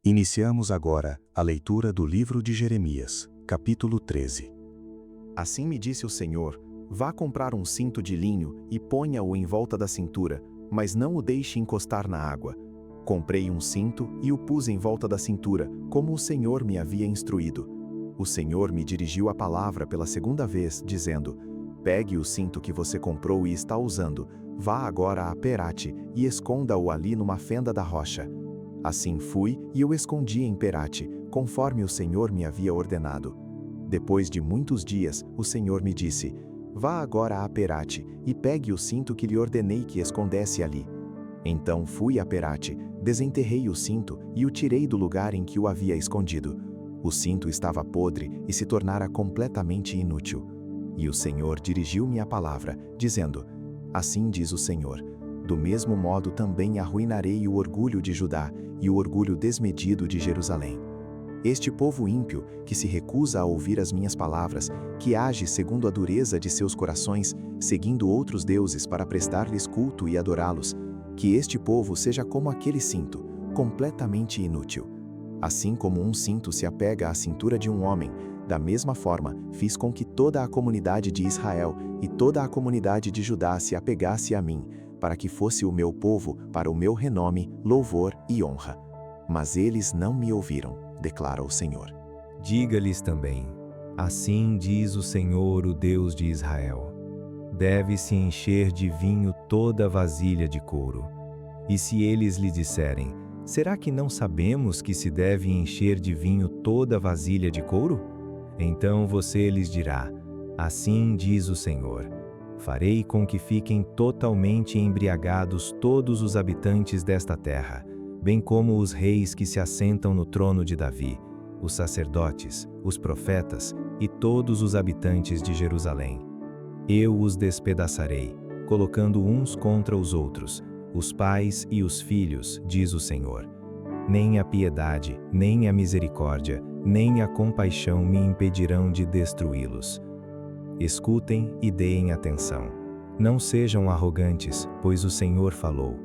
Iniciamos agora a leitura do livro de Jeremias, capítulo 13. Assim me disse o Senhor: vá comprar um cinto de linho e ponha-o em volta da cintura, mas não o deixe encostar na água. Comprei um cinto e o pus em volta da cintura, como o Senhor me havia instruído. O Senhor me dirigiu a palavra pela segunda vez, dizendo: pegue o cinto que você comprou e está usando, vá agora a Perate e esconda-o ali numa fenda da rocha. Assim fui e o escondi em Perate, conforme o Senhor me havia ordenado. Depois de muitos dias, o Senhor me disse: vá agora a Perate e pegue o cinto que lhe ordenei que escondesse ali. Então fui a Perate, desenterrei o cinto e o tirei do lugar em que o havia escondido. O cinto estava podre e se tornara completamente inútil. E o Senhor dirigiu-me a palavra, dizendo: assim diz o Senhor: do mesmo modo também arruinarei o orgulho de Judá e o orgulho desmedido de Jerusalém. Este povo ímpio, que se recusa a ouvir as minhas palavras, que age segundo a dureza de seus corações, seguindo outros deuses para prestar-lhes culto e adorá-los, que este povo seja como aquele cinto, completamente inútil. Assim como um cinto se apega à cintura de um homem, da mesma forma fiz com que toda a comunidade de Israel e toda a comunidade de Judá se apegasse a mim, para que fosse o meu povo, para o meu renome, louvor e honra. Mas eles não me ouviram, declara o Senhor. Diga-lhes também: assim diz o Senhor, o Deus de Israel: deve-se encher de vinho toda vasilha de couro. E se eles lhe disserem: será que não sabemos que se deve encher de vinho toda vasilha de couro? Então você lhes dirá: assim diz o Senhor: farei com que fiquem totalmente embriagados todos os habitantes desta terra, bem como os reis que se assentam no trono de Davi, os sacerdotes, os profetas e todos os habitantes de Jerusalém. Eu os despedaçarei, colocando uns contra os outros, os pais e os filhos, diz o Senhor. Nem a piedade, nem a misericórdia, nem a compaixão me impedirão de destruí-los. Escutem e deem atenção. Não sejam arrogantes, pois o Senhor falou.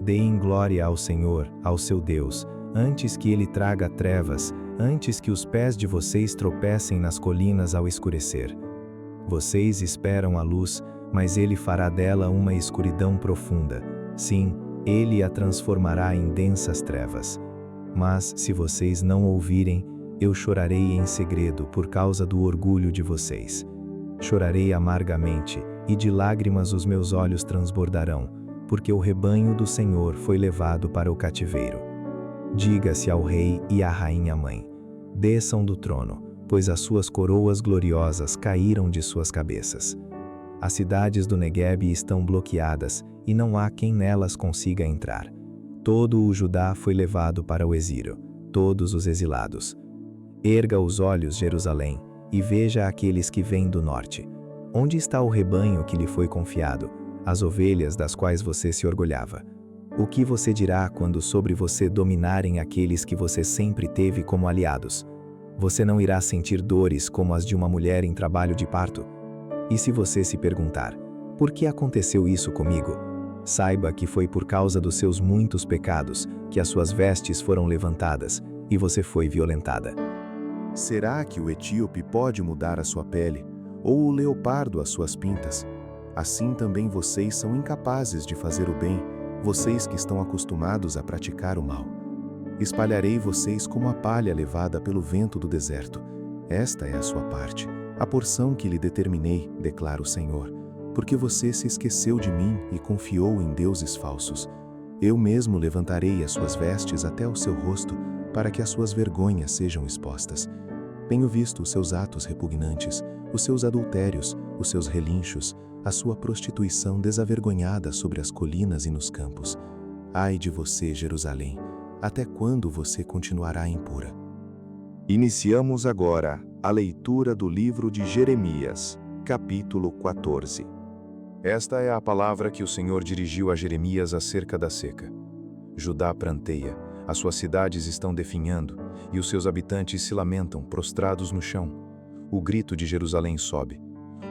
Deem glória ao Senhor, ao seu Deus, antes que ele traga trevas, antes que os pés de vocês tropecem nas colinas ao escurecer. Vocês esperam a luz, mas ele fará dela uma escuridão profunda. Sim, ele a transformará em densas trevas. Mas, se vocês não ouvirem, eu chorarei em segredo por causa do orgulho de vocês. Chorarei amargamente, e de lágrimas os meus olhos transbordarão, porque o rebanho do Senhor foi levado para o cativeiro. Diga-se ao rei e à rainha mãe: desçam do trono, pois as suas coroas gloriosas caíram de suas cabeças. As cidades do Neguebe estão bloqueadas, e não há quem nelas consiga entrar. Todo o Judá foi levado para o exílio, todos os exilados. Erga os olhos, Jerusalém, e veja aqueles que vêm do norte. Onde está o rebanho que lhe foi confiado, as ovelhas das quais você se orgulhava? O que você dirá quando sobre você dominarem aqueles que você sempre teve como aliados? Você não irá sentir dores como as de uma mulher em trabalho de parto? E se você se perguntar: por que aconteceu isso comigo? Saiba que foi por causa dos seus muitos pecados que as suas vestes foram levantadas e você foi violentada. Será que o etíope pode mudar a sua pele, ou o leopardo as suas pintas? Assim também vocês são incapazes de fazer o bem, vocês que estão acostumados a praticar o mal. Espalharei vocês como a palha levada pelo vento do deserto. Esta é a sua parte, a porção que lhe determinei, declara o Senhor, porque você se esqueceu de mim e confiou em deuses falsos. Eu mesmo levantarei as suas vestes até o seu rosto, para que as suas vergonhas sejam expostas. Tenho visto os seus atos repugnantes, os seus adultérios, os seus relinchos, a sua prostituição desavergonhada sobre as colinas e nos campos. Ai de você, Jerusalém! Até quando você continuará impura? Iniciamos agora a leitura do livro de Jeremias, capítulo 14. Esta é a palavra que o Senhor dirigiu a Jeremias acerca da seca. Judá pranteia, as suas cidades estão definhando, e os seus habitantes se lamentam, prostrados no chão. O grito de Jerusalém sobe.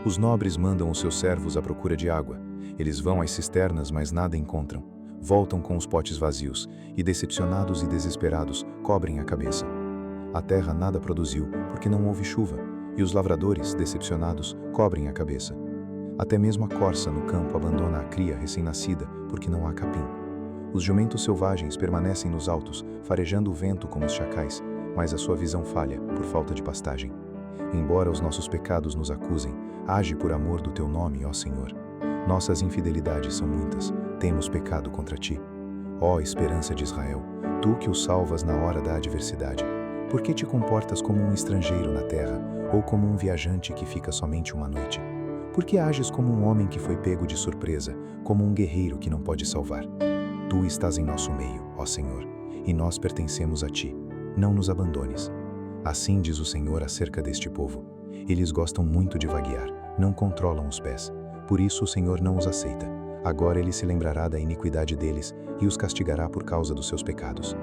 Os nobres mandam os seus servos à procura de água. Eles vão às cisternas, mas nada encontram. voltam com os potes vazios, e decepcionados e desesperados, cobrem a cabeça. A terra nada produziu, porque não houve chuva, e os lavradores, decepcionados, cobrem a cabeça. Até mesmo a corça no campo abandona a cria recém-nascida, porque não há capim. Os jumentos selvagens permanecem nos altos, farejando o vento como os chacais, mas a sua visão falha, por falta de pastagem. Embora os nossos pecados nos acusem, age por amor do teu nome, ó Senhor. Nossas infidelidades são muitas, temos pecado contra ti. Ó esperança de Israel, tu que o salvas na hora da adversidade, por que te comportas como um estrangeiro na terra, ou como um viajante que fica somente uma noite? Por que ages como um homem que foi pego de surpresa, como um guerreiro que não pode salvar? Tu estás em nosso meio, ó Senhor, e nós pertencemos a ti. Não nos abandones. Assim diz o Senhor acerca deste povo. Eles gostam muito de vaguear, não controlam os pés. Por isso o Senhor não os aceita. Agora ele se lembrará da iniquidade deles e os castigará por causa dos seus pecados.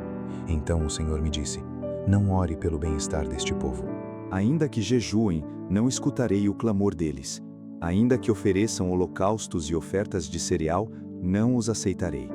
Então o Senhor me disse: não ore pelo bem-estar deste povo. Ainda que jejuem, não escutarei o clamor deles. Ainda que ofereçam holocaustos e ofertas de cereal, não os aceitarei.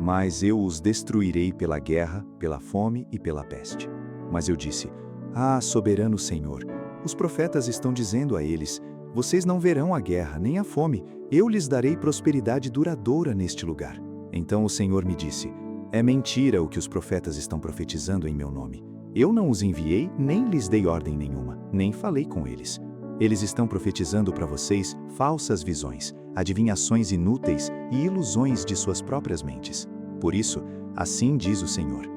Mas eu os destruirei pela guerra, pela fome e pela peste. Mas eu disse: ah, soberano Senhor, os profetas estão dizendo a eles: vocês não verão a guerra nem a fome, eu lhes darei prosperidade duradoura neste lugar. Então o Senhor me disse: é mentira o que os profetas estão profetizando em meu nome. Eu não os enviei, nem lhes dei ordem nenhuma, nem falei com eles. Eles estão profetizando para vocês falsas visões, adivinhações inúteis e ilusões de suas próprias mentes. Por isso, assim diz o Senhor: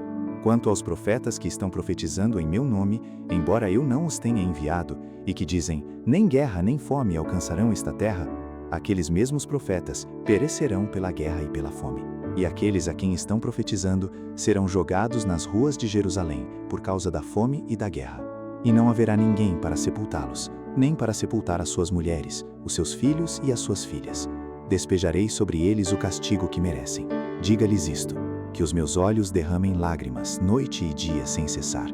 quanto aos profetas que estão profetizando em meu nome, embora eu não os tenha enviado, e que dizem: nem guerra nem fome alcançarão esta terra, aqueles mesmos profetas perecerão pela guerra e pela fome. E aqueles a quem estão profetizando serão jogados nas ruas de Jerusalém por causa da fome e da guerra. E não haverá ninguém para sepultá-los, nem para sepultar as suas mulheres, os seus filhos e as suas filhas. Despejarei sobre eles o castigo que merecem. Diga-lhes isto: que os meus olhos derramem lágrimas noite e dia sem cessar,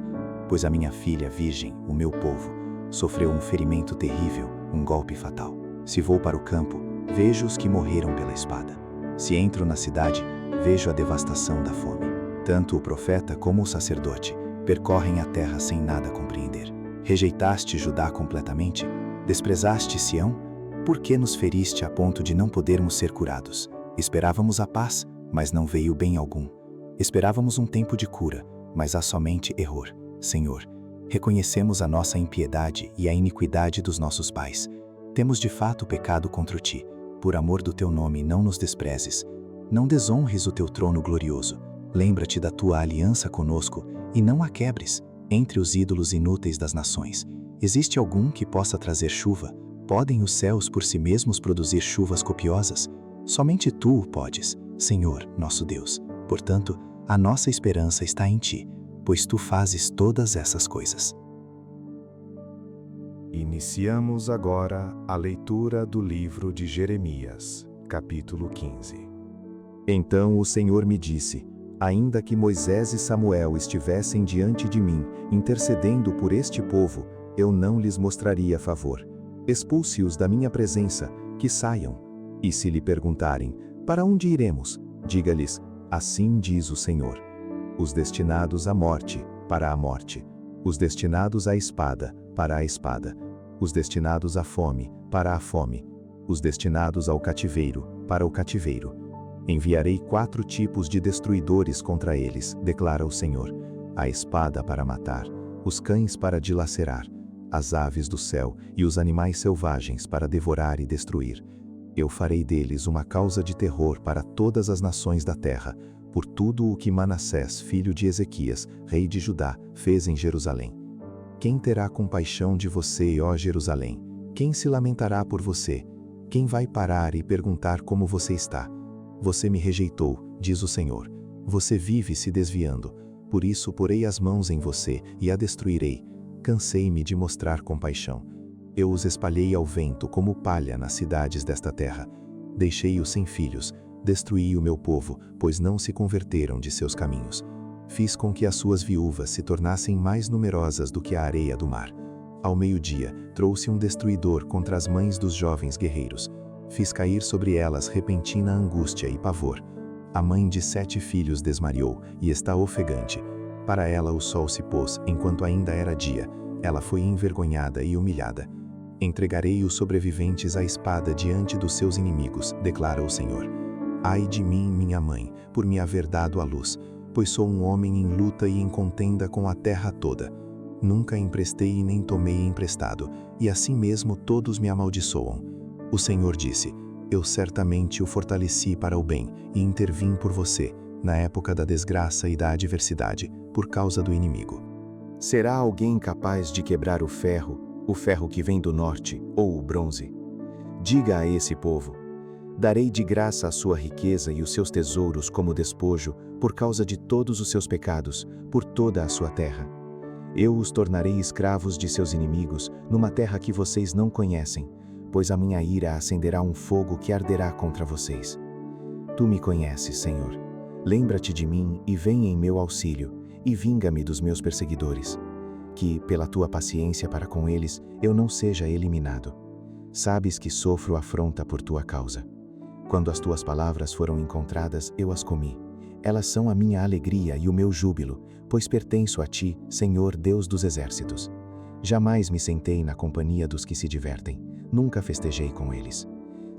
pois a minha filha virgem, o meu povo, sofreu um ferimento terrível, um golpe fatal. Se vou para o campo, vejo os que morreram pela espada. Se entro na cidade, vejo a devastação da fome. Tanto o profeta como o sacerdote percorrem a terra sem nada compreender. Rejeitaste Judá completamente? Desprezaste Sião? Por que nos feriste a ponto de não podermos ser curados? Esperávamos a paz, mas não veio bem algum. Esperávamos um tempo de cura, mas há somente erro. Senhor, reconhecemos a nossa impiedade e a iniquidade dos nossos pais. Temos de fato pecado contra ti. Por amor do teu nome, não nos desprezes. Não desonres o teu trono glorioso. Lembra-te da tua aliança conosco e não a quebres. Entre os ídolos inúteis das nações, existe algum que possa trazer chuva? Podem os céus por si mesmos produzir chuvas copiosas? Somente tu o podes, Senhor, nosso Deus. Portanto, a nossa esperança está em ti, pois tu fazes todas essas coisas. Iniciamos agora a leitura do livro de Jeremias, capítulo 15. Então o Senhor me disse: ainda que Moisés e Samuel estivessem diante de mim, intercedendo por este povo, eu não lhes mostraria favor. Expulse-os da minha presença, que saiam. E se lhe perguntarem: para onde iremos? Diga-lhes: assim diz o Senhor. Os destinados à morte, para a morte. Os destinados à espada, para a espada. Os destinados à fome, para a fome. Os destinados ao cativeiro, para o cativeiro. Enviarei 4 tipos de destruidores contra eles, declara o Senhor: a espada para matar, os cães para dilacerar, as aves do céu e os animais selvagens para devorar e destruir. Eu farei deles uma causa de terror para todas as nações da terra, por tudo o que Manassés, filho de Ezequias, rei de Judá, fez em Jerusalém. Quem terá compaixão de você, ó Jerusalém? Quem se lamentará por você? Quem vai parar e perguntar como você está? Você me rejeitou, diz o Senhor. Você vive se desviando. Por isso porei as mãos em você e a destruirei. Cansei-me de mostrar compaixão. Eu os espalhei ao vento como palha nas cidades desta terra. Deixei-os sem filhos. Destruí o meu povo, pois não se converteram de seus caminhos. Fiz com que as suas viúvas se tornassem mais numerosas do que a areia do mar. Ao meio-dia, trouxe um destruidor contra as mães dos jovens guerreiros. Fiz cair sobre elas repentina angústia e pavor. A mãe de 7 filhos desmaiou e está ofegante. Para ela o sol se pôs enquanto ainda era dia. Ela foi envergonhada e humilhada. Entregarei os sobreviventes à espada diante dos seus inimigos, declara o Senhor. Ai de mim, minha mãe, por me haver dado à luz, pois sou um homem em luta e em contenda com a terra toda. Nunca emprestei e nem tomei emprestado, e assim mesmo todos me amaldiçoam. O Senhor disse: Eu certamente o fortaleci para o bem e intervim por você, na época da desgraça e da adversidade, por causa do inimigo. Será alguém capaz de quebrar o ferro que vem do norte, ou o bronze? Diga a esse povo: darei de graça a sua riqueza e os seus tesouros como despojo, por causa de todos os seus pecados, por toda a sua terra. Eu os tornarei escravos de seus inimigos, numa terra que vocês não conhecem, pois a minha ira acenderá um fogo que arderá contra vocês. Tu me conheces, Senhor. Lembra-te de mim e vem em meu auxílio, e vinga-me dos meus perseguidores. Que, pela tua paciência para com eles, eu não seja eliminado. Sabes que sofro afronta por tua causa. Quando as tuas palavras foram encontradas, eu as comi. Elas são a minha alegria e o meu júbilo, pois pertenço a ti, Senhor Deus dos exércitos. Jamais me sentei na companhia dos que se divertem, nunca festejei com eles.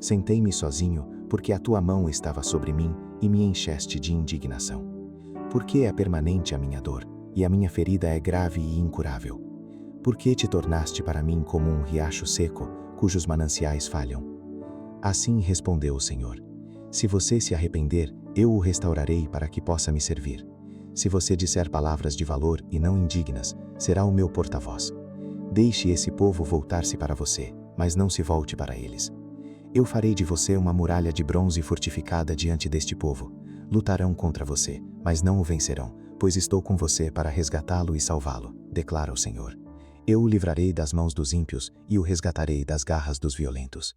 Sentei-me sozinho, porque a tua mão estava sobre mim e me encheste de indignação. Porque é permanente a minha dor, e a minha ferida é grave e incurável? Por que te tornaste para mim como um riacho seco, cujos mananciais falham? Assim respondeu o Senhor: Se você se arrepender, eu o restaurarei para que possa me servir. Se você disser palavras de valor e não indignas, será o meu porta-voz. Deixe esse povo voltar-se para você, mas não se volte para eles. Eu farei de você uma muralha de bronze fortificada diante deste povo. Lutarão contra você, mas não o vencerão, pois estou com você para resgatá-lo e salvá-lo, declara o Senhor. Eu o livrarei das mãos dos ímpios e o resgatarei das garras dos violentos.